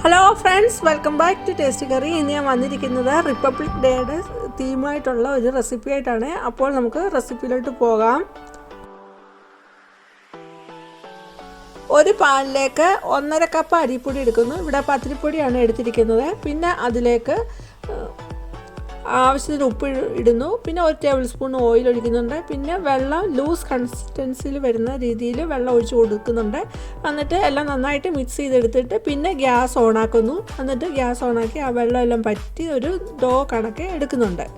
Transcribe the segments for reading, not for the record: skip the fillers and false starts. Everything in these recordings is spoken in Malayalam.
Hello friends, welcome back to Tasty Curry. ഇന്ന് ഞാൻ വന്നിരിക്കുന്നത് റിപ്പബ്ലിക് ഡേയുടെ തീമായിട്ടുള്ള ഒരു റെസിപ്പി ആയിട്ടാണ്. അപ്പോൾ നമുക്ക് റെസിപ്പിയിലോട്ട് പോകാം. ഒരു പാനിലേക്ക് 1.5 കപ്പ് അരിപ്പൊടി എടുക്കുന്നു. ഇവിടെ പത്തിരിപ്പൊടിയാണ് എടുത്തിരിക്കുന്നത്. പിന്നെ അതിലേക്ക് ആവശ്യത്തിന് ഉപ്പ് ഇടുന്നു. പിന്നെ 1 ടേബിൾ സ്പൂൺ ഓയിൽ ഒഴിക്കുന്നുണ്ട്. പിന്നെ വെള്ളം ലൂസ് കൺസിസ്റ്റൻസിയിൽ വരുന്ന രീതിയിൽ വെള്ളം ഒഴിച്ച് കൊടുക്കുന്നുണ്ട്. എന്നിട്ട് എല്ലാം നന്നായിട്ട് മിക്സ് ചെയ്തെടുത്തിട്ട് പിന്നെ ഗ്യാസ് ഓണാക്കുന്നു. എന്നിട്ട് ഗ്യാസ് ഓണാക്കി ആ വെള്ളം എല്ലാം പറ്റി ഒരു ഡോ കണക്ക് എടുക്കുന്നുണ്ട്.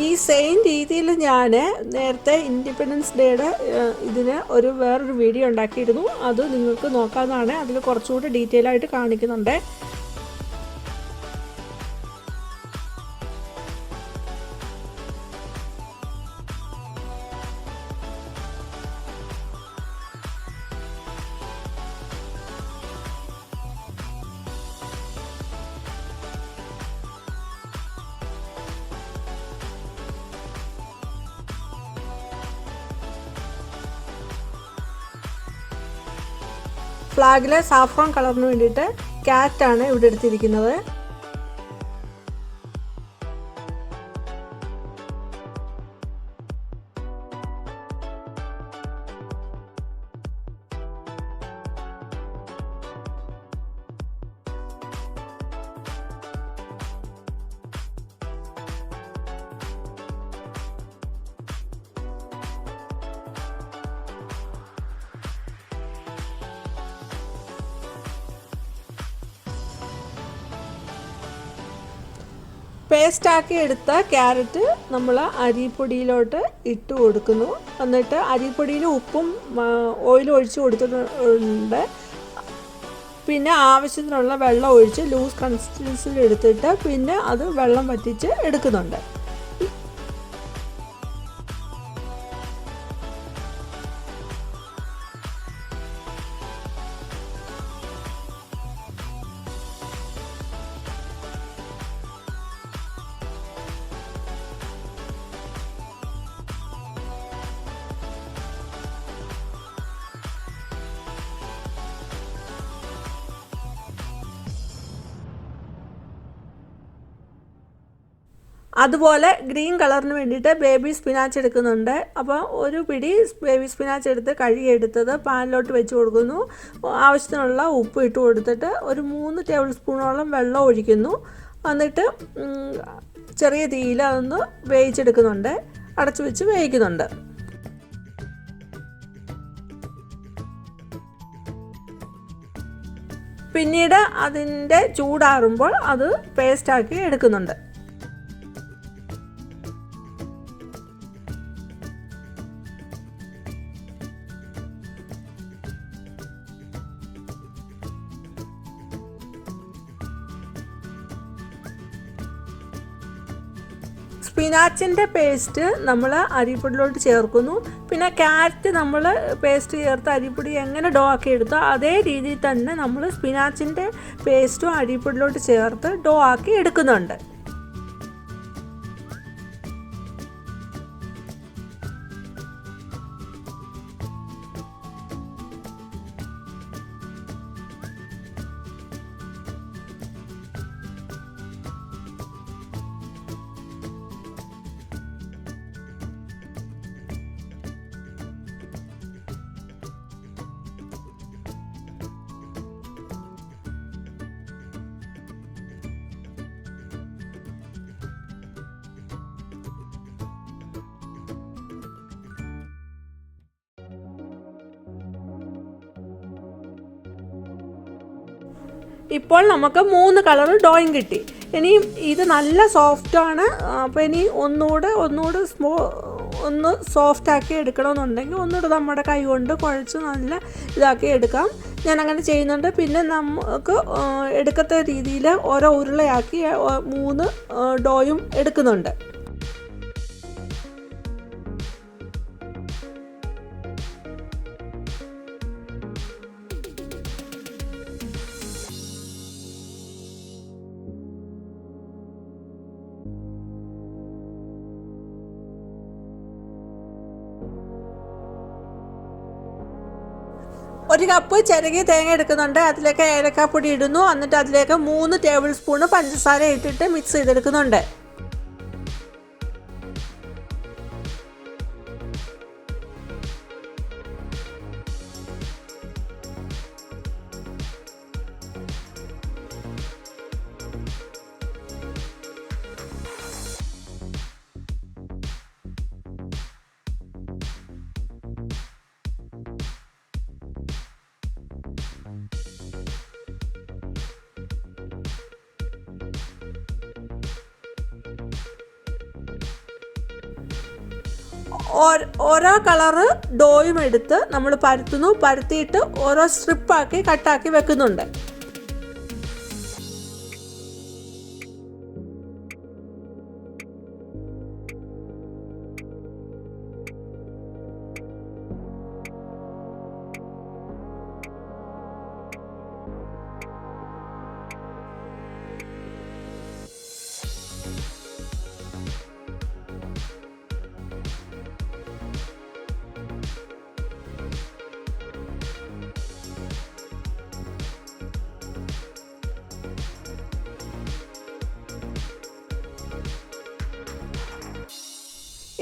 ഈ സെയിം രീതിയിൽ ഞാൻ നേരത്തെ ഇൻഡിപെൻഡൻസ് ഡേയുടെ ഇതിന് വേറൊരു വീഡിയോ ഉണ്ടാക്കിയിരുന്നു. അത് നിങ്ങൾക്ക് നോക്കാവുന്നതാണ്. അതിൽ കുറച്ചുകൂടി ഡീറ്റെയിൽ ആയിട്ട് കാണിക്കുന്നുണ്ട്. ഫ്ലാഗിലെ സാഫ്രോൺ കളറിന് വേണ്ടിയിട്ട് ക്യാറ്റാണ് ഇവിടെ എടുത്തിരിക്കുന്നത്. പേസ്റ്റാക്കി എടുത്ത ക്യാരറ്റ് നമ്മൾ അരിപ്പൊടിയിലോട്ട് ഇട്ട് കൊടുക്കുന്നു. എന്നിട്ട് അരിപ്പൊടിയിൽ ഉപ്പും ഓയിലും ഒഴിച്ച് കൊടുത്തിട്ടുണ്ട്. പിന്നെ ആവശ്യത്തിനുള്ള വെള്ളം ഒഴിച്ച് ലൂസ് കൺസിസ്റ്റൻസിൽ എടുത്തിട്ട് പിന്നെ അത് വെള്ളം വറ്റിച്ച് എടുക്കുന്നുണ്ട്. അതുപോലെ ഗ്രീൻ കളറിന് വേണ്ടിയിട്ട് ബേബി സ്പിനാച്ച് എടുക്കുന്നുണ്ട്. അപ്പോൾ ഒരു പിടി ബേബി സ്പിനാച്ച് എടുത്ത് കഴുകിയെടുത്തത് പാനിലോട്ട് വെച്ച് കൊടുക്കുന്നു. ആവശ്യത്തിനുള്ള ഉപ്പ് ഇട്ട് കൊടുത്തിട്ട് ഒരു 3 ടേബിൾ സ്പൂണോളം വെള്ളം ഒഴിക്കുന്നു. എന്നിട്ട് ചെറിയ തീയിൽ അതൊന്ന് വേവിച്ചെടുക്കുന്നുണ്ട്. അടച്ചു വെച്ച് വേവിക്കുന്നുണ്ട്. പിന്നീട് അതിൻ്റെ ചൂടാറുമ്പോൾ അത് പേസ്റ്റാക്കി എടുക്കുന്നുണ്ട്. സ്പിനാച്ചിൻ്റെ പേസ്റ്റ് നമ്മൾ അരിപ്പൊടിയിലോട്ട് ചേർക്കുന്നു. പിന്നെ ക്യാരറ്റ് നമ്മൾ പേസ്റ്റ് ചേർത്ത് അരിപ്പൊടി എങ്ങനെ ഡോ ആക്കി എടുത്തോ അതേ രീതിയിൽ തന്നെ നമ്മൾ സ്പിനാച്ചിൻ്റെ പേസ്റ്റും അരിപ്പൊടിയിലോട്ട് ചേർത്ത് ഡോ ആക്കി എടുക്കുന്നുണ്ട്. ഇപ്പോൾ നമുക്ക് 3 കളർ ഡ്രോയിങ് കിട്ടി. ഇനി ഇത് നല്ല സോഫ്റ്റാണ്. അപ്പോൾ ഇനി ഒന്നുകൂടെ ഒന്ന് സോഫ്റ്റാക്കി എടുക്കണമെന്നുണ്ടെങ്കിൽ ഒന്നുകൂടെ നമ്മുടെ കൈ കൊണ്ട് കുഴച്ച് നല്ല ഇതാക്കി എടുക്കാം. ഞാനങ്ങനെ ചെയ്യുന്നുണ്ട്. പിന്നെ നമുക്ക് എടുക്കത്ത രീതിയിൽ ഓരോ ഉരുളയാക്കി 3 ഡോയും എടുക്കുന്നുണ്ട്. ഒരു കപ്പ് ചിരകിയ തേങ്ങ എടുക്കുന്നുണ്ട്. അതിലേക്ക് ഏലക്കാപ്പൊടി ഇടുന്നു. എന്നിട്ട് അതിലേക്ക് 3 ടേബിൾ സ്പൂൺ പഞ്ചസാര ഇട്ടിട്ട് മിക്സ് ചെയ്തെടുക്കുന്നുണ്ട്. ഓരോ കളറ് ഡോയും എടുത്ത് നമ്മൾ പരത്തുന്നു. പരത്തിയിട്ട് ഓരോ സ്ട്രിപ്പാക്കി കട്ടാക്കി വെക്കുന്നുണ്ട്.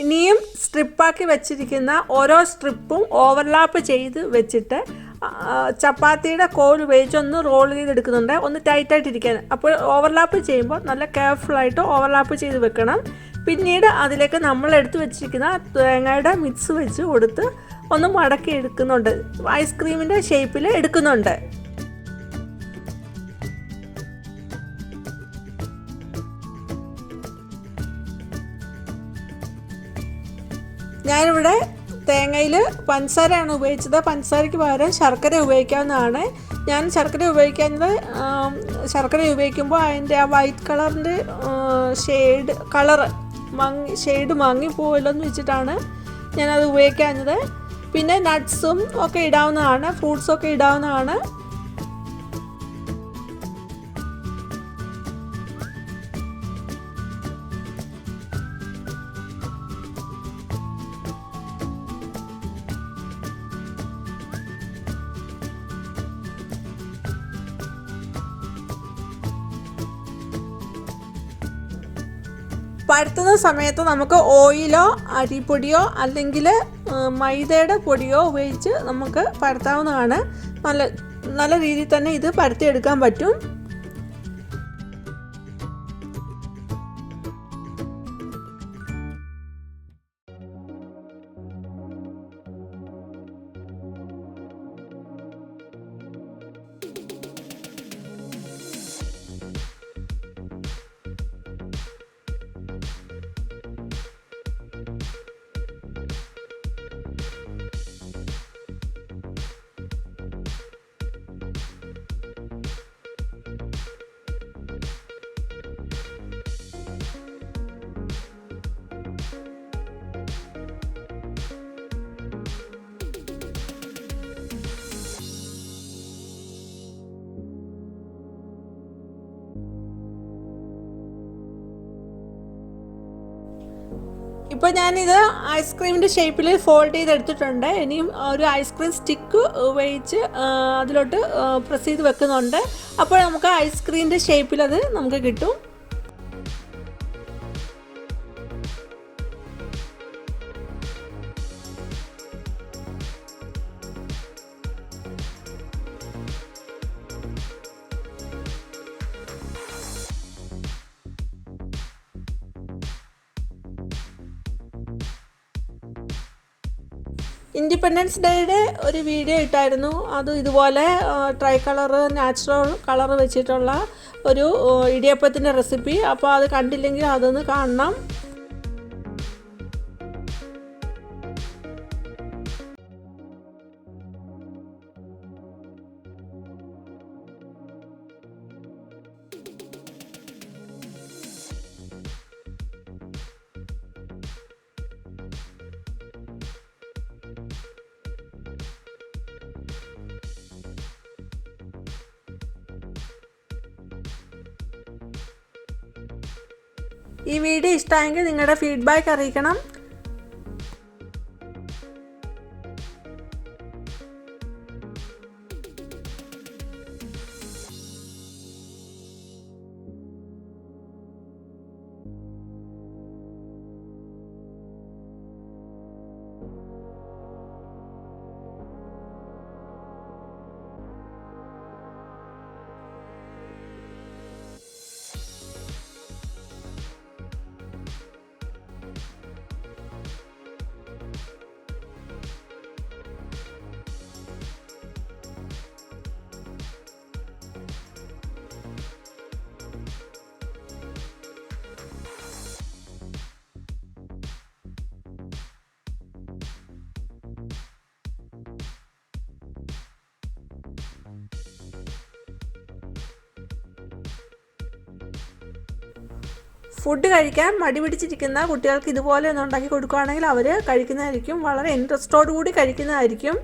ഇനിയും സ്ട്രിപ്പാക്കി വെച്ചിരിക്കുന്ന ഓരോ സ്ട്രിപ്പും ഓവർലാപ്പ് ചെയ്ത് വെച്ചിട്ട് ചപ്പാത്തിയുടെ കോൽ ഉപയോഗിച്ച് ഒന്ന് റോൾ ചെയ്തെടുക്കുന്നുണ്ട്, ഒന്ന് ടൈറ്റായിട്ടിരിക്കാൻ. അപ്പോൾ ഓവർലാപ്പ് ചെയ്യുമ്പോൾ നല്ല കെയർഫുള്ളായിട്ട് ഓവർലാപ്പ് ചെയ്ത് വെക്കണം. പിന്നീട് അതിലേക്ക് നമ്മൾ എടുത്ത് വെച്ചിരിക്കുന്ന തേങ്ങയുടെ മിക്സ് വെച്ച് കൊടുത്ത് ഒന്ന് മടക്കി എടുക്കുന്നുണ്ട്. ഐസ്ക്രീമിൻ്റെ ഷേപ്പിൽ എടുക്കുന്നുണ്ട്. ഞാനിവിടെ തേങ്ങയിൽ പഞ്ചസാരയാണ് ഉപയോഗിച്ചത്. പഞ്ചസാരയ്ക്ക് പകരം ശർക്കര ഉപയോഗിക്കാവുന്നതാണ്. ഞാൻ ശർക്കര ഉപയോഗിക്കുമ്പോൾ അതിൻ്റെ ആ വൈറ്റ് കളറിൻ്റെ ഷെയ്ഡ് മങ്ങിപ്പോയല്ലോ എന്ന് വെച്ചിട്ടാണ് ഞാനത് ഉപയോഗിക്കാഞ്ഞത്. പിന്നെ നട്ട്സും ഒക്കെ ഇടാവുന്നതാണ്, ഫ്രൂട്ട്സൊക്കെ ഇടാവുന്നതാണ്. പരത്തുന്ന സമയത്ത് നമുക്ക് ഓയിലോ അരിപ്പൊടിയോ അല്ലെങ്കിൽ മൈദയുടെ പൊടിയോ ഉപയോഗിച്ച് നമുക്ക് പരത്താവുന്നതാണ്. നല്ല രീതിയിൽ തന്നെ ഇത് പരത്തിയെടുക്കാൻ പറ്റും. ഇപ്പോൾ ഞാനിത് ഐസ്ക്രീമിൻ്റെ ഷേപ്പിൽ ഫോൾഡ് ചെയ്തെടുത്തിട്ടുണ്ട്. ഇനിയും ഒരു ഐസ്ക്രീം സ്റ്റിക്ക് ഉപയോഗിച്ച് അതിലോട്ട് പ്രസ് ചെയ്ത് വെക്കുന്നുണ്ട്. അപ്പോൾ നമുക്ക് ഐസ്ക്രീമിൻ്റെ ഷേപ്പിൽ അത് നമുക്ക് കിട്ടും. ഇൻഡിപെൻഡൻസ് ഡേയുടെ ഒരു വീഡിയോ ഇട്ടായിരുന്നു. അത് ഇതുപോലെ ട്രൈ കളറ് നാച്ചുറൽ കളറ് വെച്ചിട്ടുള്ള ഒരു ഇടിയപ്പത്തിൻ്റെ റെസിപ്പി. അപ്പോൾ അത് കണ്ടില്ലെങ്കിൽ അതൊന്ന് കാണണം. ഈ വീഡിയോ ഇഷ്ടമായെങ്കിൽ നിങ്ങളുടെ ഫീഡ്ബാക്ക് അറിയിക്കണം. ഫുഡ് കഴിക്കാൻ മടി പിടിച്ചിരിക്കുന്ന കുട്ടികൾക്ക് ഇതുപോലെ ഒന്ന് ഉണ്ടാക്കി കൊടുക്കുകയാണെങ്കിൽ അവർ കഴിക്കുന്നതായിരിക്കും, വളരെ ഇൻട്രസ്റ്റോടു കൂടി കഴിക്കുന്നതായിരിക്കും.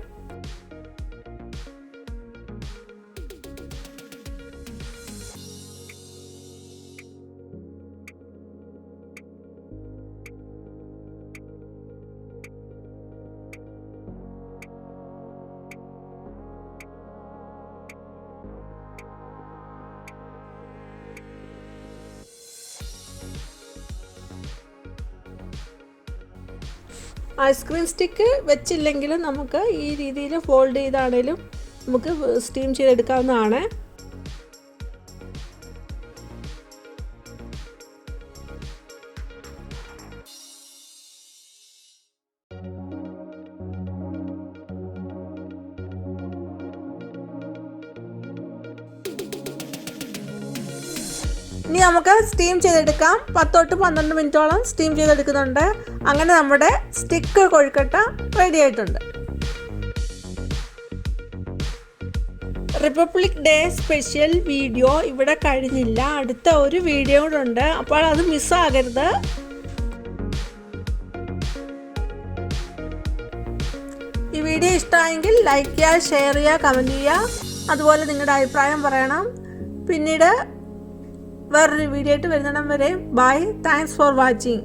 ഐസ്ക്രീം സ്റ്റിക്ക് വെച്ചില്ലെങ്കിലും നമുക്ക് ഈ രീതിയിൽ ഫോൾഡ് ചെയ്താണേലും നമുക്ക് സ്റ്റീം ചെയ്തെടുക്കാവുന്നതാണ്. ഇനി നമുക്ക് സ്റ്റീം ചെയ്തെടുക്കാം. 10 തൊട്ട് 12 മിനിറ്റോളം സ്റ്റീം ചെയ്തെടുക്കുന്നുണ്ട്. അങ്ങനെ നമ്മുടെ സ്റ്റിക്ക് കൊഴുക്കട്ട റെഡി ആയിട്ടുണ്ട്. റിപ്പബ്ലിക് ഡേ സ്പെഷ്യൽ വീഡിയോ ഇവിടെ കഴിഞ്ഞില്ല, അടുത്ത ഒരു വീഡിയോ കൂടെ ഉണ്ട്, അപ്പോൾ അത് മിസ്സാകരുത്. ഈ വീഡിയോ ഇഷ്ടമായെങ്കിൽ ലൈക്ക് ചെയ്യുക, ഷെയർ ചെയ്യുക, കമൻറ്റ് ചെയ്യുക. അതുപോലെ നിങ്ങളുടെ അഭിപ്രായം പറയണം. പിന്നീട് വേറൊരു വീഡിയോ ആയിട്ട് വരുന്നിടം വരെ ബൈ. Thanks for watching.